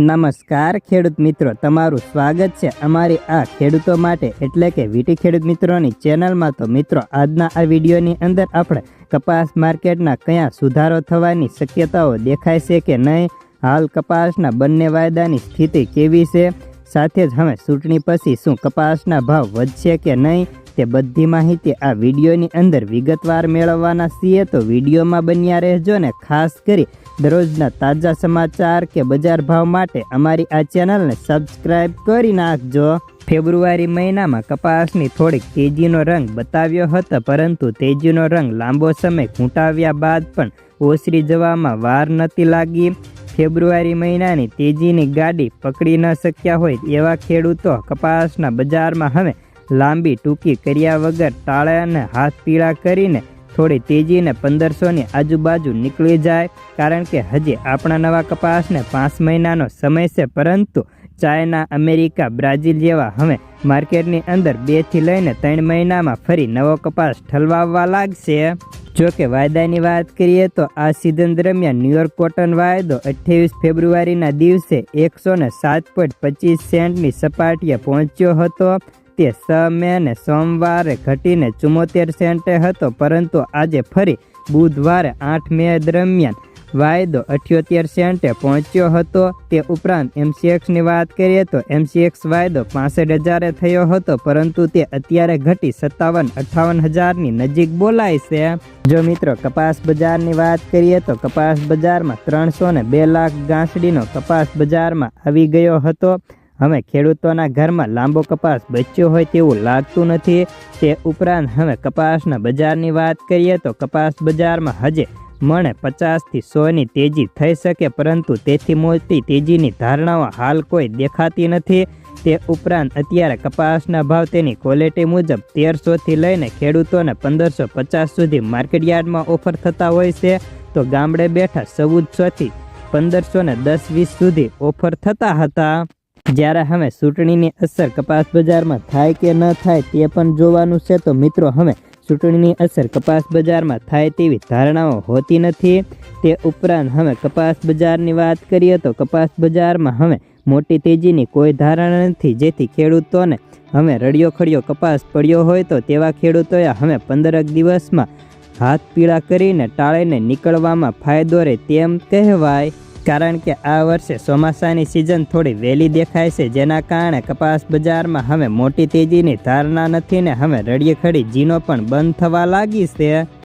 નમસ્કાર ખેડૂત મિત્રો, તમારું સ્વાગત છે અમારી આ ખેડૂતો માટે એટલે કે વીટી ખેડૂત મિત્રોની ચેનલમાં। તો મિત્રો, આજના આ વિડીયોની અંદર આપણે કપાસ માર્કેટના કયા સુધારો થવાની શક્યતાઓ દેખાય છે કે નહીં, હાલ કપાસના બંને વાયદાની સ્થિતિ કેવી છે, સાથે જ હવે ચૂંટણી પછી શું કપાસના ભાવ વધશે કે નહીં, તે બધી માહિતી આ વિડીયોની અંદર વિગતવાર મેળવવાના છીએ। તો વિડીયોમાં બન્યા રહેજો ને ખાસ કરી દરરોજના તાજા સમાચાર કે બજાર ભાવ માટે અમારી આ ચેનલને સબસ્ક્રાઇબ કરી નાખજો। ફેબ્રુઆરી મહિનામાં કપાસની થોડીક તેજીનો રંગ બતાવ્યો હતો, પરંતુ તેજીનો રંગ લાંબો સમય ઘૂંટાવ્યા બાદ પણ ઓસરી જવામાં વાર નથી લાગી। ફેબ્રુઆરી મહિનાની તેજીની ગાડી પકડી ન શક્યા હોય એવા ખેડૂતો કપાસના બજારમાં હવે લાંબી ટૂંકી કર્યા વગર ટાળે અને હાથ પીળા કરીને થોડી તેજીને 1500ની આજુબાજુ નીકળી જાય, કારણ કે હજી આપણા નવા કપાસને 5 મહિનાનો સમય છે, પરંતુ ચાઇના, અમેરિકા, બ્રાઝિલ જેવા હવે માર્કેટની અંદર 2 થી લઈને 3 મહિનામાં ફરી નવો કપાસ ઠલવાવવા લાગશે। જો કે વાયદાની વાત કરીએ તો આ સિઝન દરમિયાન ન્યુયોર્ક કોટન વાયદો 28 ફેબ્રુઆરીના દિવસે 107.25 સેન્ટની સપાટીએ પહોંચ્યો હતો। તે 6 મેને સોમવારે ઘટીને 74 સેન્ટે હતો, પરંતુ આજે ફરી બુધવારે 8 મે દરમિયાન વાયદો 78 સેન્ટે પહોંચ્યો હતો। તે ઉપરાંત MCXની વાત કરીએ તો MCX વાયદો 65,000 થયો હતો, પરંતુ તે અત્યારે ઘટી 57-58 હજારની નજીક બોલાય છે। જો મિત્રો કપાસ બજારની વાત કરીએ તો કપાસ બજારમાં 302 લાખ ગાંસડીનો કપાસ બજારમાં આવી ગયો હતો। હવે ખેડૂતોના ઘરમાં લાંબો કપાસ બચ્યો હોય તેવું લાગતું નથી। તે ઉપરાંત હવે કપાસના બજારની વાત કરીએ તો કપાસ બજારમાં હજે મણે 50 થી 100ની તેજી થઈ શકે, પરંતુ તેથી મોટી તેજીની ધારણાઓ હાલ કોઈ દેખાતી નથી। તે ઉપરાંત અત્યારે કપાસના ભાવ તેની ક્વોલિટી મુજબ 1300 થી લઈને ખેડૂતોને 1550 સુધી માર્કેટયાર્ડમાં ઓફર થતા હોય છે, તો ગામડે બેઠા 1400 થી 1510-20 સુધી ઓફર થતા હતા। જ્યારે હવે ચૂંટણીની અસર કપાસ બજારમાં થાય કે ન થાય તે પણ જોવાનું છે। તો મિત્રો, હવે ચૂંટણીની અસર કપાસ બજારમાં થાય તેવી ધારણાઓ હોતી નથી। તે ઉપરાંત હવે કપાસ બજારની વાત કરીએ તો કપાસ બજારમાં હવે મોટી તેજીની કોઈ ધારણા નથી, જેથી ખેડૂતોને હવે રડિયો ખડિયો કપાસ પડ્યો હોય તો તેવા ખેડૂતોએ હવે 15 દિવસમાં હાથ પીળા કરીને ટાળીને નીકળવામાં ફાયદો રહે તેમ કહેવાય, કારણ કે આ વર્ષે ચોમાસાની સિઝન થોડી વહેલી દેખાય છે, જેના કારણે કપાસ બજારમાં હવે મોટી તેજીની ધારણા નથી ને હવે રડિયે ખડી જીનો પણ બંધ થવા લાગી છે।